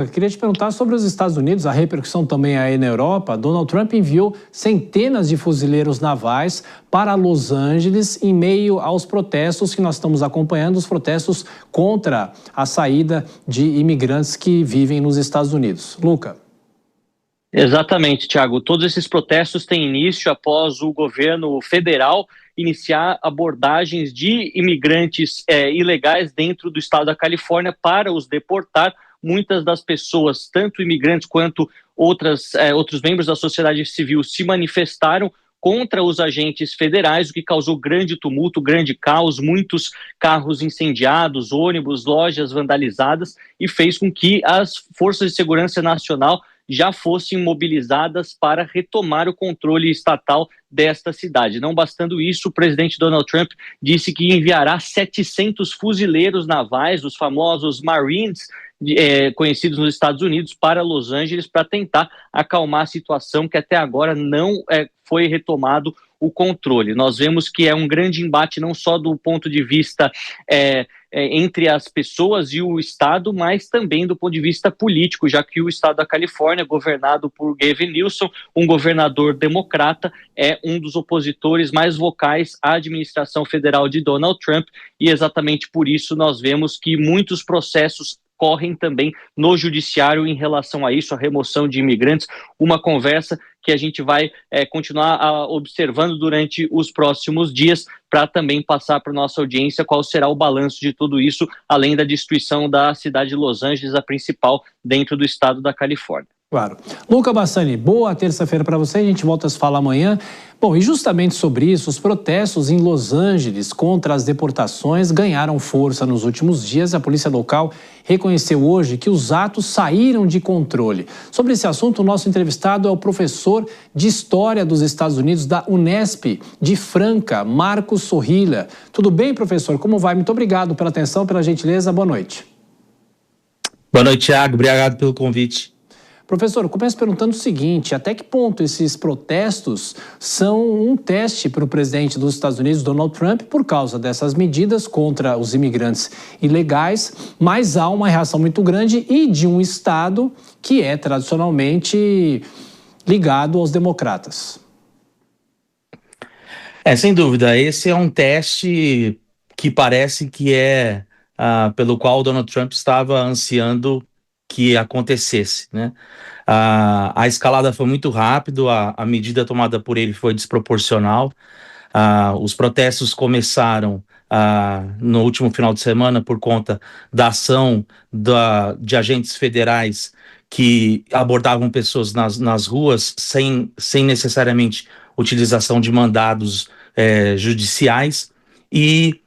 Eu queria te perguntar sobre os Estados Unidos, a repercussão também aí na Europa. Donald Trump enviou centenas de fuzileiros navais para Los Angeles em meio aos protestos que nós estamos acompanhando, os protestos contra a saída de imigrantes que vivem nos Estados Unidos. Luca. Exatamente, Thiago. Todos esses protestos têm início após o governo federal iniciar abordagens de imigrantes ilegais dentro do estado da Califórnia para os deportar. Muitas das pessoas, tanto imigrantes quanto outros membros da sociedade civil, se manifestaram contra os agentes federais, o que causou grande tumulto, grande caos, muitos carros incendiados, ônibus, lojas vandalizadas, e fez com que as forças de segurança nacional já fossem mobilizadas para retomar o controle estatal desta cidade. Não bastando isso, o presidente Donald Trump disse que enviará 700 fuzileiros navais, os famosos Marines, conhecidos nos Estados Unidos, para Los Angeles para tentar acalmar a situação que até agora não foi retomado o controle. Nós vemos que é um grande embate não só do ponto de vista entre as pessoas e o Estado, mas também do ponto de vista político, já que o Estado da Califórnia, governado por Gavin Newsom, um governador democrata, é um dos opositores mais vocais à administração federal de Donald Trump, e exatamente por isso nós vemos que muitos processos correm também no judiciário em relação a isso, a remoção de imigrantes, uma conversa que a gente vai continuar observando durante os próximos dias para também passar para a nossa audiência qual será o balanço de tudo isso, além da destruição da cidade de Los Angeles, a principal dentro do estado da Califórnia. Claro. Luca Bassani, boa terça-feira para você, a gente volta a se falar amanhã. Bom, e justamente sobre isso, os protestos em Los Angeles contra as deportações ganharam força nos últimos dias. A polícia local reconheceu hoje que os atos saíram de controle. Sobre esse assunto, o nosso entrevistado é o professor de História dos Estados Unidos da Unesp de Franca, Marcos Sorrilha. Tudo bem, professor? Como vai? Muito obrigado pela atenção, pela gentileza. Boa noite. Boa noite, Thiago. Obrigado pelo convite. Professor, eu começo perguntando o seguinte: até que ponto esses protestos são um teste para o presidente dos Estados Unidos, Donald Trump, por causa dessas medidas contra os imigrantes ilegais, mas há uma reação muito grande e de um estado que é tradicionalmente ligado aos democratas? Sem dúvida, esse é um teste que parece que é pelo qual o Donald Trump estava ansiando que acontecesse, né? A escalada foi muito rápido, a medida tomada por ele foi desproporcional. Os protestos começaram no último final de semana por conta da ação de agentes federais que abordavam pessoas nas ruas sem necessariamente utilização de mandados judiciais. E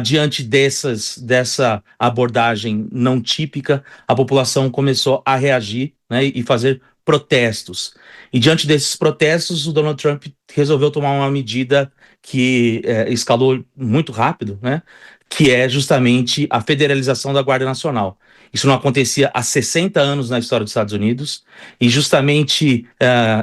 diante dessa abordagem não típica, a população começou a reagir, né, e fazer protestos. E diante desses protestos, o Donald Trump resolveu tomar uma medida que escalou muito rápido, né, que é justamente a federalização da Guarda Nacional. Isso não acontecia há 60 anos na história dos Estados Unidos, e justamente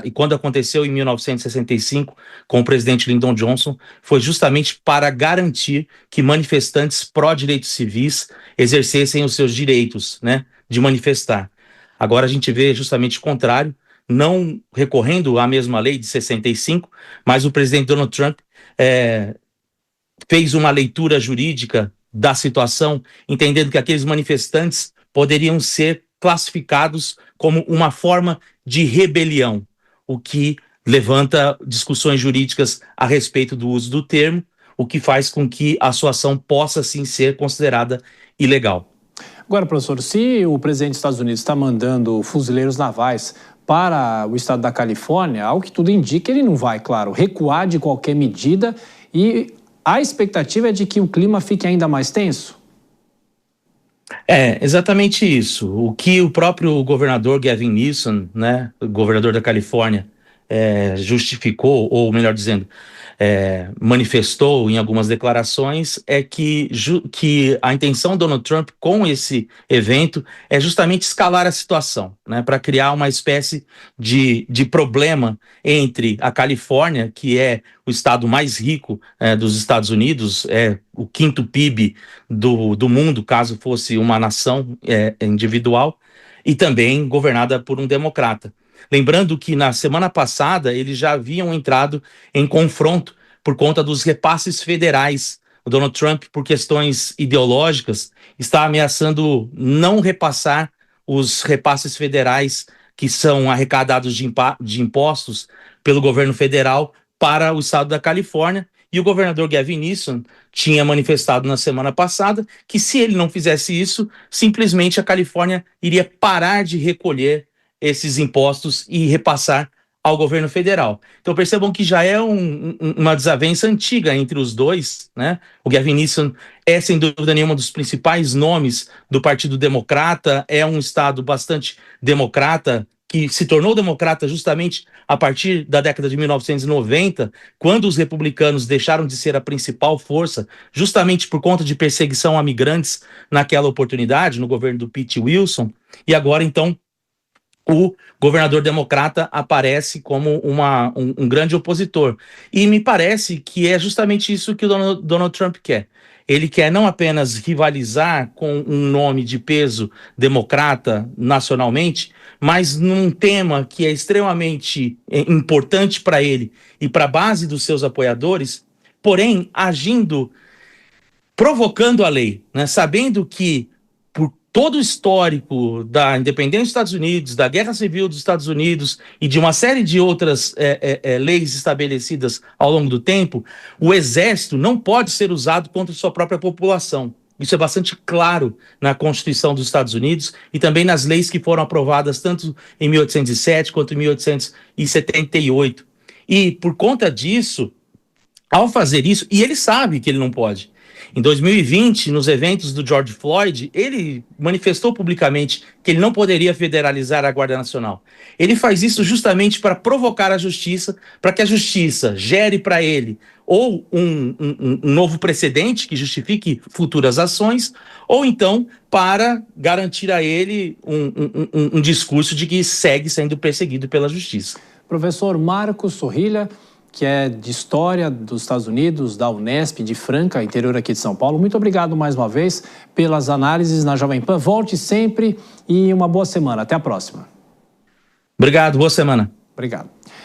e quando aconteceu em 1965, com o presidente Lyndon Johnson, foi justamente para garantir que manifestantes pró-direitos civis exercessem os seus direitos, né, de manifestar. Agora a gente vê justamente o contrário, não recorrendo à mesma lei de 65, mas o presidente Donald Trump fez uma leitura jurídica da situação, entendendo que aqueles manifestantes poderiam ser classificados como uma forma de rebelião, o que levanta discussões jurídicas a respeito do uso do termo, o que faz com que a sua ação possa sim ser considerada ilegal. Agora, professor, se o presidente dos Estados Unidos está mandando fuzileiros navais para o estado da Califórnia, ao que tudo indica, ele não vai, claro, recuar de qualquer medida, e a expectativa é de que o clima fique ainda mais tenso? Exatamente isso. O que o próprio governador Gavin Newsom, né, o governador da Califórnia, justificou, ou melhor dizendo, manifestou em algumas declarações, é que a intenção do Donald Trump com esse evento é justamente escalar a situação, né, para criar uma espécie de problema entre a Califórnia, que é o estado mais rico dos Estados Unidos, é o quinto PIB do mundo, caso fosse uma nação individual, e também governada por um democrata. Lembrando que na semana passada eles já haviam entrado em confronto por conta dos repasses federais. O Donald Trump, por questões ideológicas, está ameaçando não repassar os repasses federais que são arrecadados de impostos pelo governo federal para o estado da Califórnia. E o governador Gavin Newsom tinha manifestado na semana passada que, se ele não fizesse isso, simplesmente a Califórnia iria parar de recolher esses impostos e repassar ao governo federal. Então percebam que já é uma desavença antiga entre os dois, né? O Gavin Newsom é, sem dúvida nenhuma, um dos principais nomes do Partido Democrata, é um estado bastante democrata, que se tornou democrata justamente a partir da década de 1990, quando os republicanos deixaram de ser a principal força, justamente por conta de perseguição a migrantes naquela oportunidade, no governo do Pete Wilson, e agora, então, o governador democrata aparece como um grande opositor. E me parece que é justamente isso que o Donald Trump quer. Ele quer não apenas rivalizar com um nome de peso democrata nacionalmente, mas num tema que é extremamente importante para ele e para a base dos seus apoiadores, porém agindo, provocando a lei, né? Sabendo que por todo o histórico da independência dos Estados Unidos, da Guerra Civil dos Estados Unidos e de uma série de outras leis estabelecidas ao longo do tempo, o exército não pode ser usado contra sua própria população. Isso é bastante claro na Constituição dos Estados Unidos e também nas leis que foram aprovadas tanto em 1807 quanto em 1878. E por conta disso, ao fazer isso, e ele sabe que ele não pode. Em 2020, nos eventos do George Floyd, ele manifestou publicamente que ele não poderia federalizar a Guarda Nacional. Ele faz isso justamente para provocar a justiça, para que a justiça gere para ele ou um novo precedente que justifique futuras ações, ou então para garantir a ele um discurso de que segue sendo perseguido pela justiça. Professor Marcos Sorrilha, que é de História dos Estados Unidos, da Unesp, de Franca, interior aqui de São Paulo. Muito obrigado mais uma vez pelas análises na Jovem Pan. Volte sempre e uma boa semana. Até a próxima. Obrigado, boa semana. Obrigado.